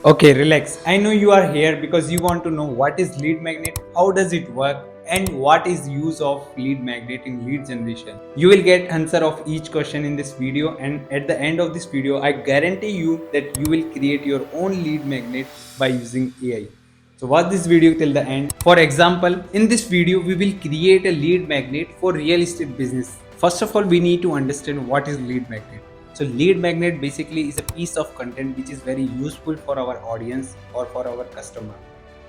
Okay, relax. I know you are here because you want to know what is lead magnet, how does it work, and what is use of lead magnet in lead generation. You will get answer of each question in this video, and at the end of this video I guarantee you that you will create your own lead magnet by using AI. So watch this video till the end. For example, in this video we will create a lead magnet for real estate business. First of all, we need to understand what is lead magnet. So lead magnet basically is a piece of content which is very useful for our audience or for our customer.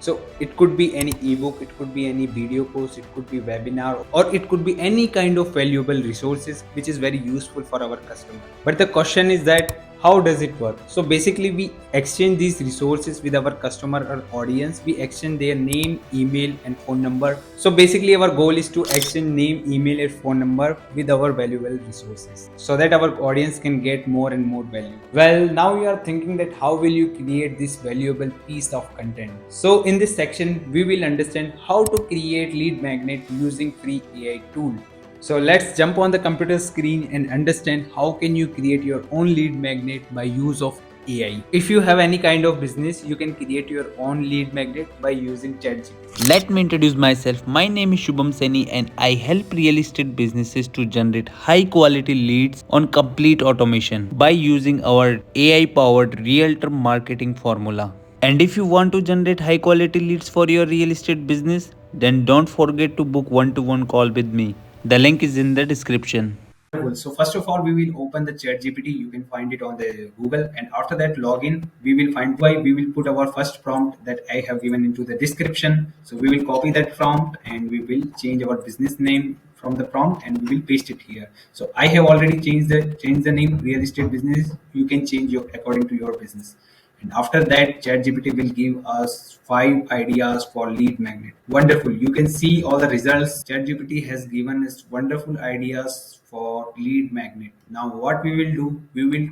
So it could be any ebook, it could be any video course, it could be webinar, or it could be any kind of valuable resources which is very useful for our customer. But the question is that how does it work? So basically we exchange these resources with our customer or audience. We exchange their name, email and phone number. So basically our goal is to exchange name, email and phone number with our valuable resources so that our audience can get more and more value. Well, now you are thinking that how will you create this valuable piece of content? So in this section we will understand how to create lead magnet using free AI tool. So let's jump on the computer screen and understand how can you create your own lead magnet by use of AI. If you have any kind of business, you can create your own lead magnet by using ChatGPT. Let me introduce myself. My name is Shubham Seni and I help real estate businesses to generate high quality leads on complete automation by using our AI powered real time marketing formula. And if you want to generate high quality leads for your real estate business, then don't forget to book one-to-one call with me. The link is in the description. Cool. So first of all, we will open the chat GPT. You can find it on the Google, and after that login, we will find why we will put our first prompt that I have given into the description. So we will copy that prompt and we will change our business name from the prompt and we will paste it here. So I have already changed the name real estate business. You can change your according to your business. And after that, ChatGPT will give us 5 ideas for lead magnet. Wonderful. You can see all the results. ChatGPT has given us wonderful ideas for lead magnet. Now what we will do, we will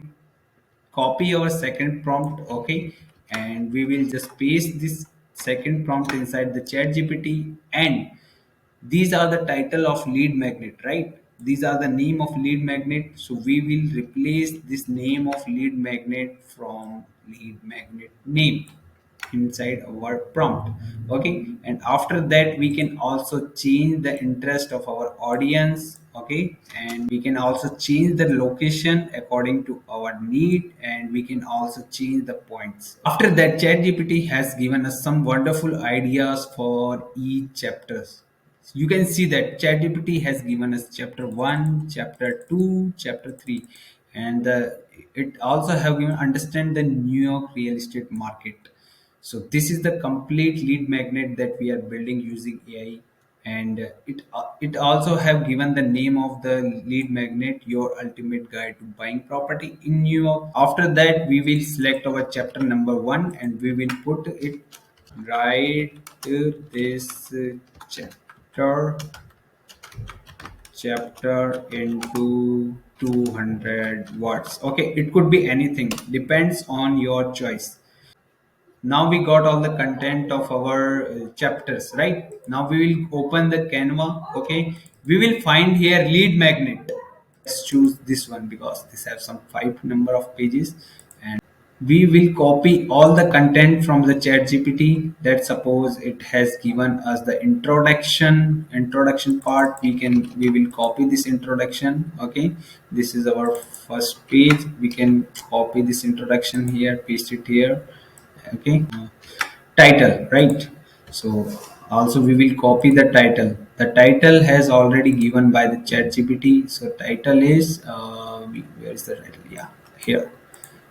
copy our second prompt, okay? And we will just paste this second prompt inside the ChatGPT, and these are the title of lead magnet, right? These are the name of lead magnet. So we will replace this name of lead magnet from lead magnet name inside our prompt, okay? And after that we can also change the interest of our audience, okay? And we can also change the location according to our need, and we can also change the points. After that, ChatGPT has given us some wonderful ideas for each chapters. You can see that ChatGPT has given us chapter 1, chapter 2, chapter 3, and it also have given understand the New York real estate market. So this is the complete lead magnet that we are building using AI, and it also have given the name of the lead magnet, your ultimate guide to buying property in New York. After that, we will select our chapter number 1 and we will put it right this chapter into 200 words. Okay, it could be anything, depends on your choice. Now we got all the content of our chapters, right? Now we will open the Canva, okay? We will find here lead magnet. Let's choose this one because this has some 5 number of pages, and we will copy all the content from the chat gpt. That suppose it has given us the introduction part, we will copy this introduction, okay? This is our first page. We can copy this introduction here, paste it here, okay? Title, right? So also we will copy the title. The title has already given by the chat gpt. So title is where is the title? Yeah, here.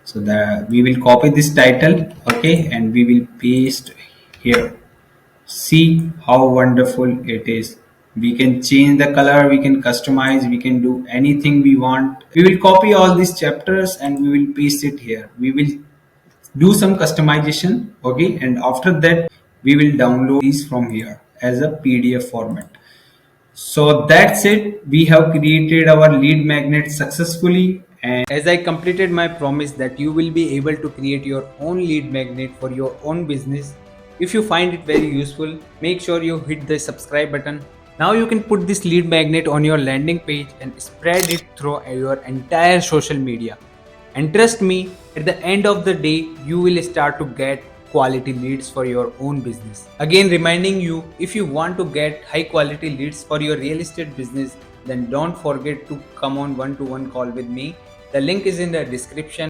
So the we will copy this title, okay, and we will paste here. See how wonderful it is. We can change the color, we can customize, we can do anything we want. We will copy all these chapters and we will paste it here. We will do some customization, okay, and after that we will download these from here as a PDF format. So that's it. We have created our lead magnet successfully, and as I completed my promise that you will be able to create your own lead magnet for your own business. If you find it very useful, make sure you hit the subscribe button. Now you can put this lead magnet on your landing page and spread it through your entire social media. And trust me, at the end of the day, you will start to get quality leads for your own business. Again, reminding you, if you want to get high quality leads for your real estate business, then don't forget to come on one-to-one call with me. The link is in the description.